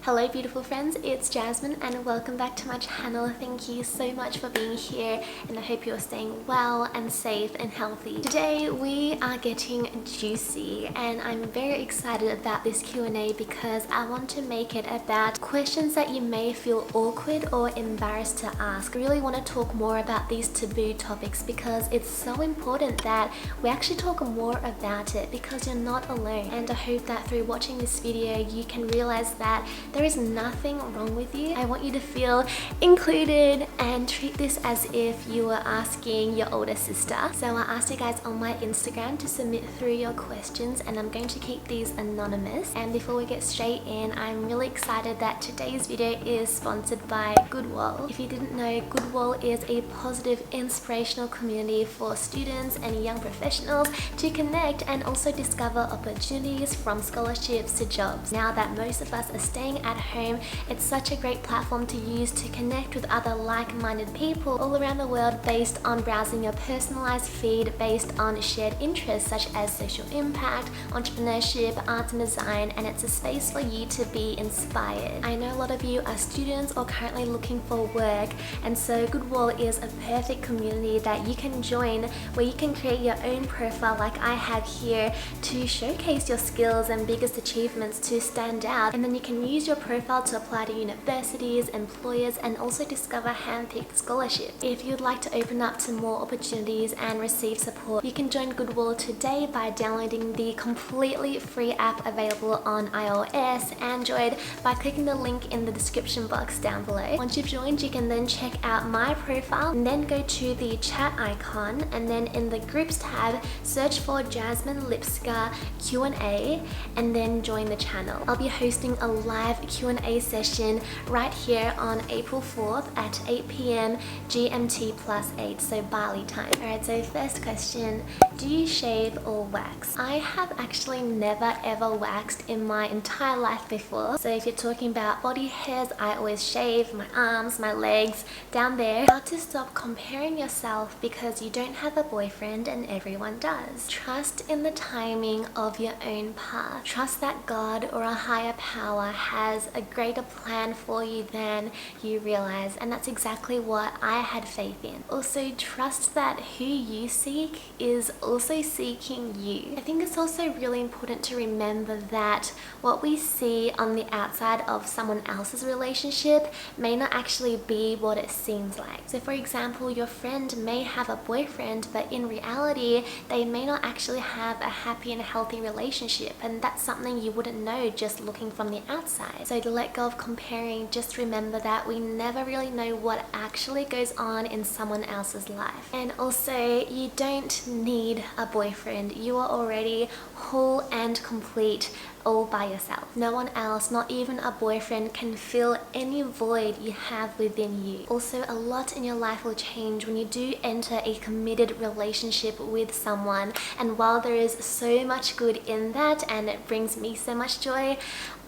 Hello beautiful friends, it's Jasmine and welcome back to my channel. Thank you so much for being here and I hope you're staying well and safe and healthy. Today we are getting juicy and I'm very excited about this Q&A because I want to make it about questions that you may feel awkward or embarrassed to ask. I really want to talk more about these taboo topics because it's so important that we actually talk more about it because you're not alone, and I hope that through watching this video you can realize that there is nothing wrong with you. I want you to feel included and treat this as if you were asking your older sister. So I asked you guys on my Instagram to submit through your questions and I'm going to keep these anonymous. And before we get straight in, I'm really excited that today's video is sponsored by Goodwall. If you didn't know, Goodwall is a positive, inspirational community for students and young professionals to connect and also discover opportunities from scholarships to jobs. Now that most of us are staying at home, it's such a great platform to use to connect with other like-minded people all around the world based on browsing your personalized feed based on shared interests such as social impact, entrepreneurship, art and design, and it's a space for you to be inspired. I know a lot of you are students or currently looking for work, and so Goodwall is a perfect community that you can join where you can create your own profile like I have here to showcase your skills and biggest achievements to stand out, and then you can use your profile to apply to universities, employers, and also discover hand-picked scholarships. If you'd like to open up to more opportunities and receive support, you can join Goodwall today by downloading the completely free app available on iOS, Android, by clicking the link in the description box down below. Once you've joined, you can then check out my profile and then go to the chat icon, and then in the groups tab search for Jasmine Lipska Q&A and then join the channel. I'll be hosting a live Q&A session right here on April 4th at 8 p.m. GMT +8, so Bali time. Alright, so first question, do you shave or wax? I have actually never ever waxed in my entire life before. So if you're talking about body hairs, I always shave my arms, my legs, down there. How to stop comparing yourself because you don't have a boyfriend and everyone does. Trust in the timing of your own path. Trust that God or a higher power has a greater plan for you than you realize, and that's exactly what I had faith in. Also, trust that who you seek is also seeking you. I think it's also really important to remember that what we see on the outside of someone else's relationship may not actually be what it seems like. So for example, your friend may have a boyfriend, but in reality they may not actually have a happy and healthy relationship, and that's something you wouldn't know just looking from the outside. So to let go of comparing, just remember that we never really know what actually goes on in someone else's life. And also, you don't need a boyfriend. You are already whole and complete all by yourself. No one else, not even a boyfriend, can fill any void you have within you. Also, a lot in your life will change when you do enter a committed relationship with someone, and while there is so much good in that and it brings me so much joy,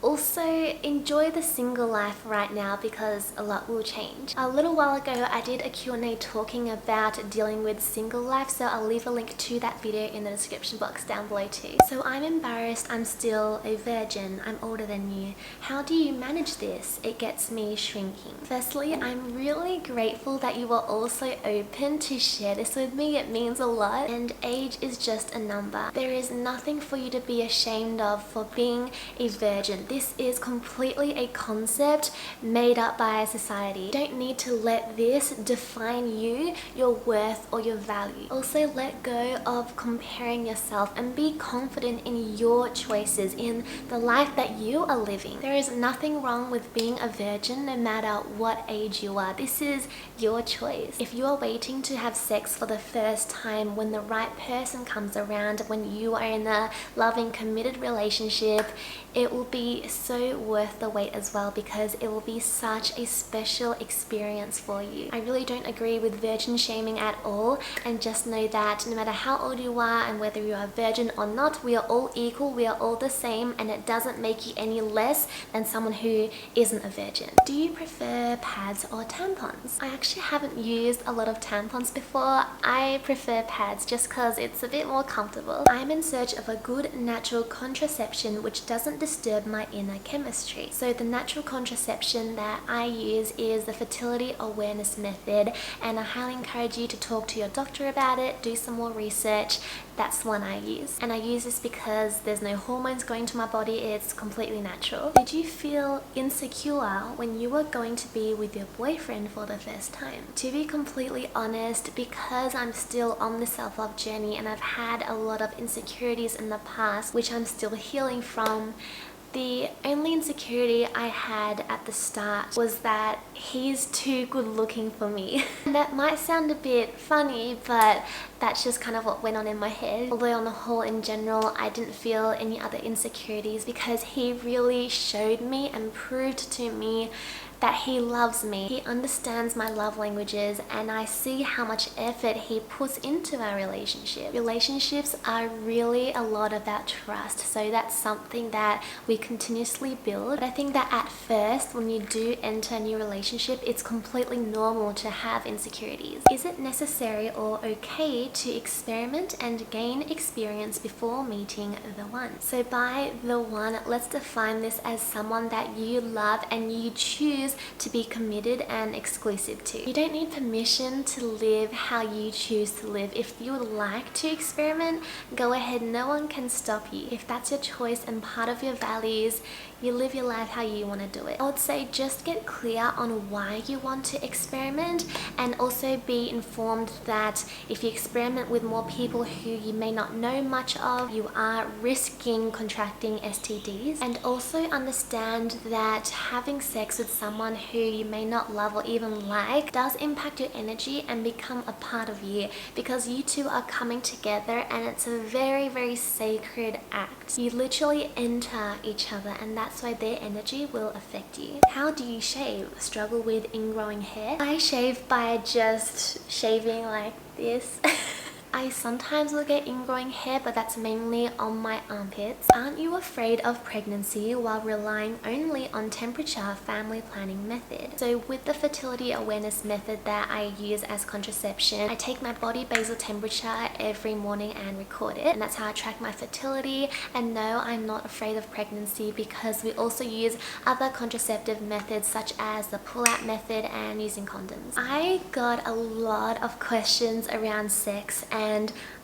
also enjoy the single life right now because a lot will change. A little while ago I did a Q&A talking about dealing with single life, so I'll leave a link to that video in the description box down below too. So I'm embarrassed, I'm still a virgin, I'm older than you. How do you manage this? It gets me shrinking. Firstly, I'm really grateful that you are also open to share this with me. It means a lot, and age is just a number. There is nothing for you to be ashamed of for being a virgin. This is completely a concept made up by society. You don't need to let this define you, your worth, or your value. Also, let go of comparing yourself and be confident in your choices, in the life that you are living. There is nothing wrong with being a virgin no matter what age you are. This is your choice. If you are waiting to have sex for the first time when the right person comes around, when you are in a loving, committed relationship, it will be so worth the wait as well because it will be such a special experience for you. I really don't agree with virgin shaming at all, and just know that no matter how old you are and whether you are a virgin or not, we are all equal, we are all the same, and it doesn't make you any less than someone who isn't a virgin. Do you prefer pads or tampons? I actually haven't used a lot of tampons before. I prefer pads just because it's a bit more comfortable. I'm in search of a good natural contraception which doesn't disturb my inner chemistry. So the natural contraception that I use is the fertility awareness method, and I highly encourage you to talk to your doctor about it, do some more research. That's one I use, and I use this because there's no hormones going to my body. It's completely natural. Did you feel insecure when you were going to be with your boyfriend for the first time? To be completely honest, because I'm still on the self-love journey and I've had a lot of insecurities in the past which I'm still healing from, the only insecurity I had at the start was that he's too good looking for me. That might sound a bit funny, but that's just kind of what went on in my head. Although on the whole, in general, I didn't feel any other insecurities because he really showed me and proved to me that he loves me. He understands my love languages, and I see how much effort he puts into our relationship. Relationships are really a lot about trust, so that's something that we continuously build. But I think that at first, when you do enter a new relationship, it's completely normal to have insecurities. Is it necessary or okay to experiment and gain experience before meeting the one? So by the one, let's define this as someone that you love and you choose to be committed and exclusive to. You don't need permission to live how you choose to live. If you would like to experiment, go ahead. No one can stop you. If that's your choice and part of your values, you live your life how you want to do it. I would say just get clear on why you want to experiment, and also be informed that if you experiment with more people who you may not know much of, you are risking contracting STDs. And also understand that having sex with someone who you may not love or even like does impact your energy and become a part of you, because you two are coming together and it's a very, very sacred act. You literally enter each other, and that's why their energy will affect you. How do you shave? Struggle with ingrowing hair? I shave by just shaving like this. I sometimes will get ingrowing hair, but that's mainly on my armpits. Aren't you afraid of pregnancy while relying only on temperature family planning method? So with the fertility awareness method that I use as contraception, I take my body basal temperature every morning and record it, and that's how I track my fertility. And no, I'm not afraid of pregnancy, because we also use other contraceptive methods such as the pull-out method and using condoms. I got a lot of questions around sex, and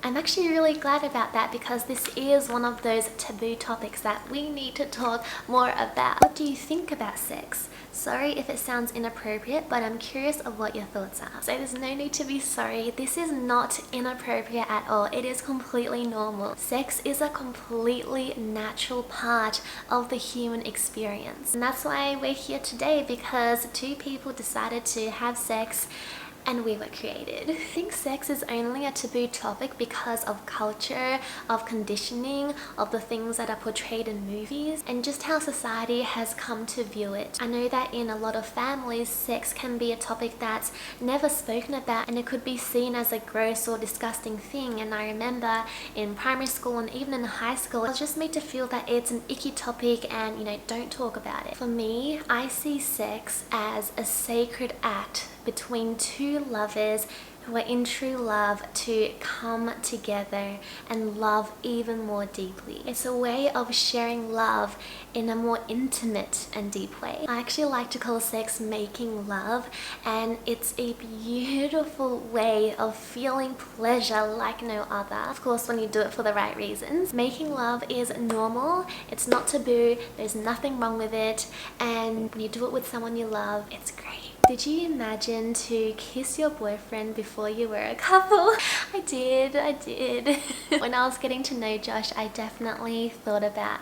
I'm actually really glad about that, because this is one of those taboo topics that we need to talk more about. What do you think about sex? Sorry if it sounds inappropriate, but I'm curious of what your thoughts are. So there's no need to be sorry. This is not inappropriate at all. It is completely normal. Sex is a completely natural part of the human experience. And that's why we're here today, because two people decided to have sex and we were created. I think sex is only a taboo topic because of culture, of conditioning, of the things that are portrayed in movies, and just how society has come to view it. I know that in a lot of families, sex can be a topic that's never spoken about, and it could be seen as a gross or disgusting thing. And I remember in primary school and even in high school, I was just made to feel that it's an icky topic and, you know, don't talk about it. For me, I see sex as a sacred act between two lovers who are in true love to come together and love even more deeply. It's a way of sharing love in a more intimate and deep way. I actually like to call sex making love, and it's a beautiful way of feeling pleasure like no other. Of course, when you do it for the right reasons. Making love is normal, it's not taboo, there's nothing wrong with it, and when you do it with someone you love, it's great. Did you imagine to kiss your boyfriend before you were a couple? I did. When I was getting to know Josh, I definitely thought about,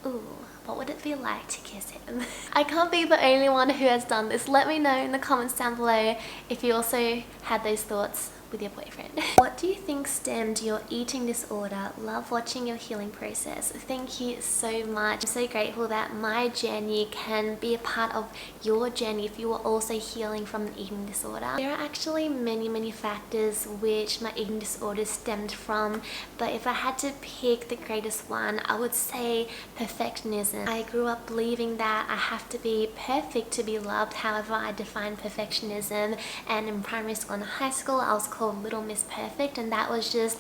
ooh, what would it be like to kiss him? I can't be the only one who has done this. Let me know in the comments down below if you also had those thoughts with your boyfriend. What do you think stemmed your eating disorder? Love watching your healing process. Thank you so much. I'm so grateful that my journey can be a part of your journey if you are also healing from an eating disorder. There are actually many factors which my eating disorder stemmed from, but if I had to pick the greatest one, I would say perfectionism. I grew up believing that I have to be perfect to be loved, however I define perfectionism, and in primary school and high school I was called called Little Miss Perfect, and that was just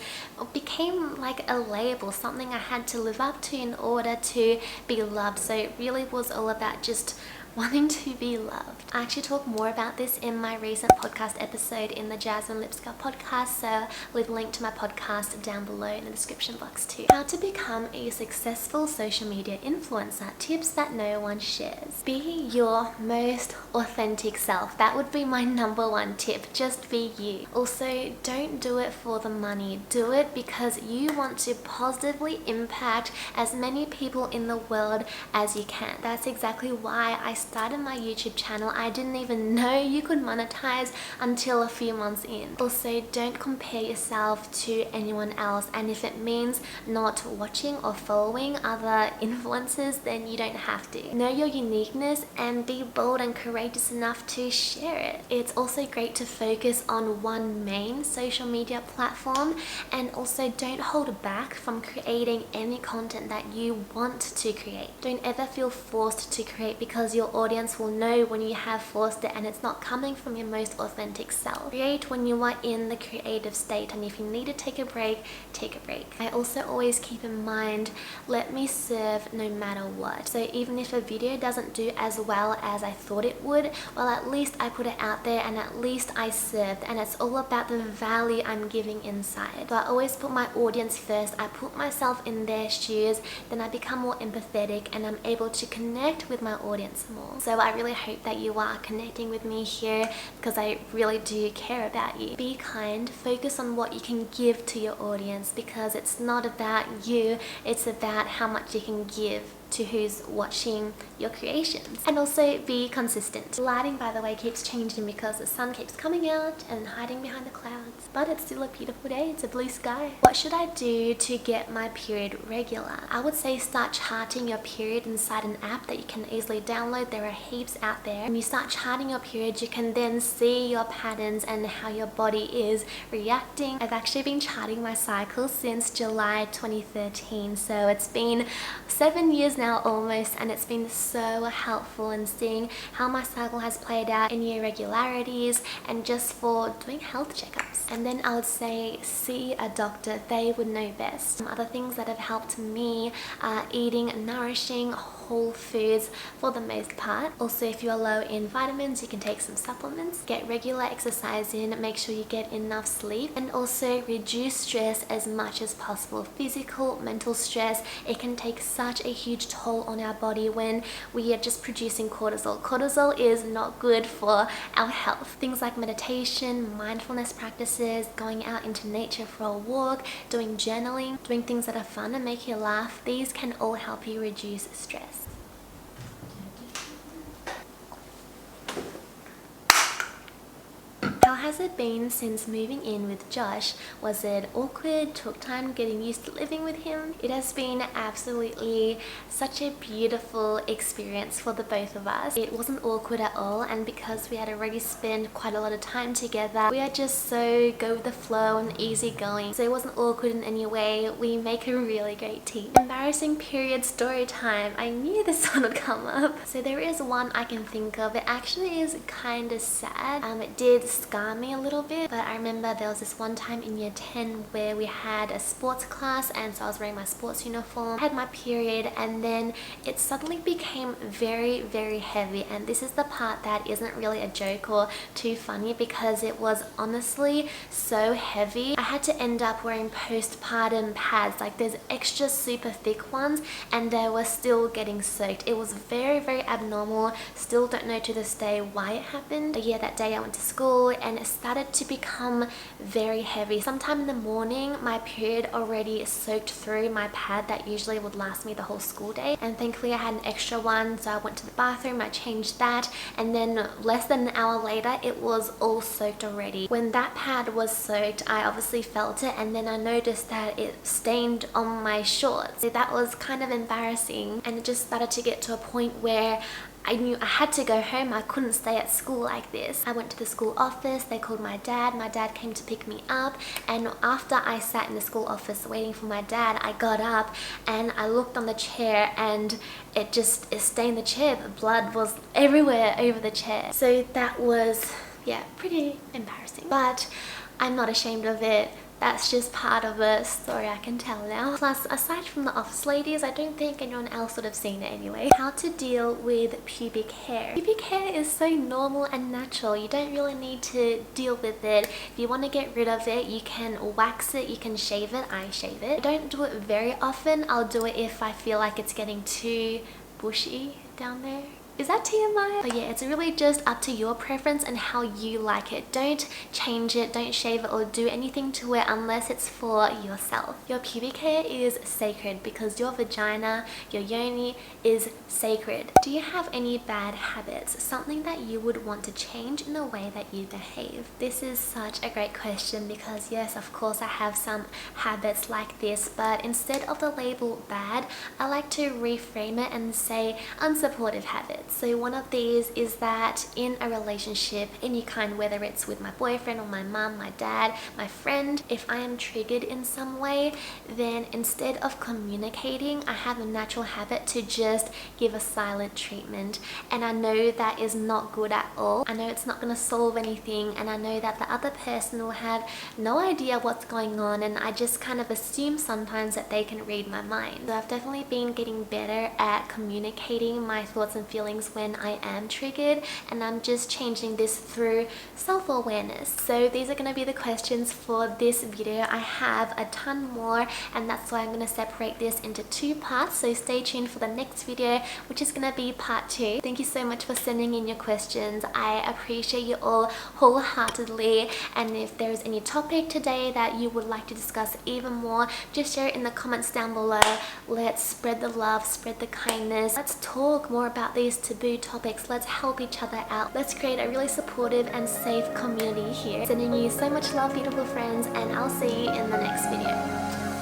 became like a label, something I had to live up to in order to be loved. So it really was all about just wanting to be loved. I actually talk more about this in my recent podcast episode in the Jasmine Lipska podcast, so leave a link to my podcast down below in the description box too. How to become a successful social media influencer, tips that no one shares. Be your most authentic self. That would be my number one tip. Just be you. Also, don't do it for the money. Do it because you want to positively impact as many people in the world as you can. That's exactly why I started my YouTube channel. I didn't even know you could monetize until a few months in. Also, don't compare yourself to anyone else, and if it means not watching or following other influencers, then you don't have to. Know your uniqueness and be bold and courageous enough to share it. It's also great to focus on one main social media platform, and also don't hold back from creating any content that you want to create. Don't ever feel forced to create, because your audience will know when you have forced it and it's not coming from your most authentic self. Create when you are in the creative state, and if you need to take a break, take a break. I also always keep in mind, let me serve no matter what. So even if a video doesn't do as well as I thought it would, well, at least I put it out there and at least I served, and it's all about the value I'm giving inside. So I always put my audience first. I put myself in their shoes, then I become more empathetic and I'm able to connect with my audience more. So I really hope that you are connecting with me here, because I really do care about you. Be kind, focus on what you can give to your audience, because it's not about you, it's about how much you can give to who's watching your creations. And also be consistent. The lighting, by the way, keeps changing because the sun keeps coming out and hiding behind the clouds, but it's still a beautiful day. It's a blue sky. What should I do to get my period regular? I would say start charting your period inside an app that you can easily download. There are heaps out there. When you start charting your period, you can then see your patterns and how your body is reacting. I've actually been charting my cycle since July 2013, so it's been 7 years now almost, and it's been so helpful in seeing how my cycle has played out, any irregularities, and just for doing health checkups. And then I would say see a doctor. They would know best. Some other things that have helped me are eating nourishing whole foods for the most part. Also, if you're low in vitamins, you can take some supplements. Get regular exercise in, make sure you get enough sleep, and also reduce stress as much as possible. Physical, mental stress, it can take such a huge toll on our body when we are just producing cortisol. Cortisol is not good for our health. Things like meditation, mindfulness practices, going out into nature for a walk, doing journaling, doing things that are fun and make you laugh, these can all help you reduce stress. How has it been since moving in with Josh? Was it awkward? Took time getting used to living with him? It has been absolutely such a beautiful experience for the both of us. It wasn't awkward at all, and because we had already spent quite a lot of time together, we are just so go with the flow and easygoing. So it wasn't awkward in any way. We make a really great team. Embarrassing period story time. I knew this one would come up. So there is one I can think of. It actually is kind of sad. It did scar me a little bit, but I remember there was this one time in year 10 where we had a sports class, and so I was wearing my sports uniform, had my period, and then it suddenly became very, very heavy. And this is the part that isn't really a joke or too funny, because it was honestly so heavy. I had to end up wearing postpartum pads, like there's extra super thick ones, and they were still getting soaked. It was very, very abnormal. Still don't know to this day why it happened. But yeah, that day I went to school and it started to become very heavy. Sometime in the morning, my period already soaked through my pad that usually would last me the whole school day, and thankfully I had an extra one, so I went to the bathroom, I changed that, and then less than an hour later it was all soaked already. When that pad was soaked, I obviously felt it, and then I noticed that it stained on my shorts. So that was kind of embarrassing, and it just started to get to a point where I knew I had to go home. I couldn't stay at school like this. I went to the school office. They called my dad. My dad came to pick me up, and after I sat in the school office waiting for my dad, I got up and I looked on the chair, and it stained the chair. The blood was everywhere over the chair. So that was, yeah, pretty embarrassing. But I'm not ashamed of it. That's just part of the story, I can tell now. Plus, aside from the office ladies, I don't think anyone else would have seen it anyway. How to deal with pubic hair. Pubic hair is so normal and natural. You don't really need to deal with it. If you want to get rid of it, you can wax it, you can shave it. I shave it. I don't do it very often. I'll do it if I feel like it's getting too bushy down there. Is that TMI? But yeah, it's really just up to your preference and how you like it. Don't change it, don't shave it or do anything to it unless it's for yourself. Your pubic hair is sacred because your vagina, your yoni is sacred. Do you have any bad habits? Something that you would want to change in the way that you behave? This is such a great question because yes, of course I have some habits like this, but instead of the label bad, I like to reframe it and say unsupportive habits. So one of these is that in a relationship, any kind, whether it's with my boyfriend or my mum, my dad, my friend, if I am triggered in some way, then instead of communicating, I have a natural habit to just give a silent treatment. And I know that is not good at all. I know it's not going to solve anything, and I know that the other person will have no idea what's going on, and I just kind of assume sometimes that they can read my mind. So I've definitely been getting better at communicating my thoughts and feelings when I am triggered, and I'm just changing this through self-awareness. So these are going to be the questions for this video. I have a ton more, and that's why I'm going to separate this into 2 parts, so stay tuned for the next video, which is going to be part 2. Thank you so much for sending in your questions. I appreciate you all wholeheartedly, and if there is any topic today that you would like to discuss even more, just share it in the comments down below. Let's spread the love, spread the kindness. Let's talk more about these taboo topics. Let's help each other out. Let's create a really supportive and safe community here. Sending you so much love, beautiful friends, and I'll see you in the next video.